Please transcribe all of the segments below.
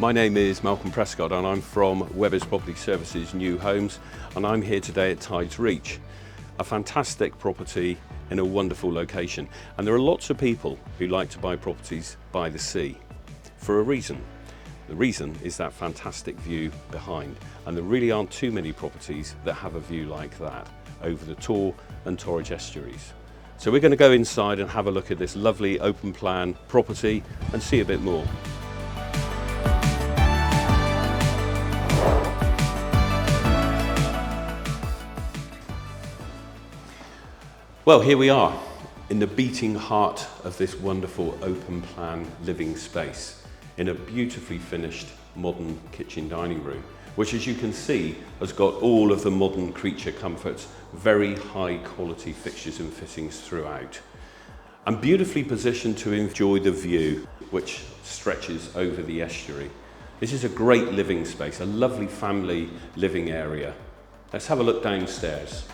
My name is Malcolm Prescott and I'm from Weber's Property Services New Homes, and I'm here today at Tides Reach, a fantastic property in a wonderful location. And there are lots of people who like to buy properties by the sea for a reason. The reason is that fantastic view behind, and there really aren't too many properties that have a view like that over the Tor and Torridge estuaries. So we're going to go inside and have a look at this lovely open plan property and see a bit more. Well, here we are in the beating heart of this wonderful open plan living space in a beautifully finished modern kitchen dining room, which, as you can see, has got all of the modern creature comforts, very high quality fixtures and fittings throughout, and beautifully positioned to enjoy the view which stretches over the estuary. This is a great living space, a lovely family living area. Let's have a look downstairs.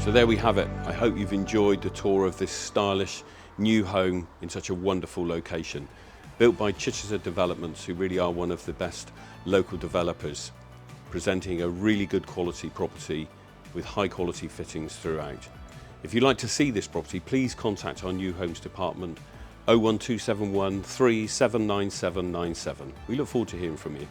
So there we have it. I hope you've enjoyed the tour of this stylish new home in such a wonderful location. Built by Chichester Developments, who really are one of the best local developers, presenting a really good quality property with high quality fittings throughout. If you'd like to see this property, please contact our new homes department 01271 379797. We look forward to hearing from you.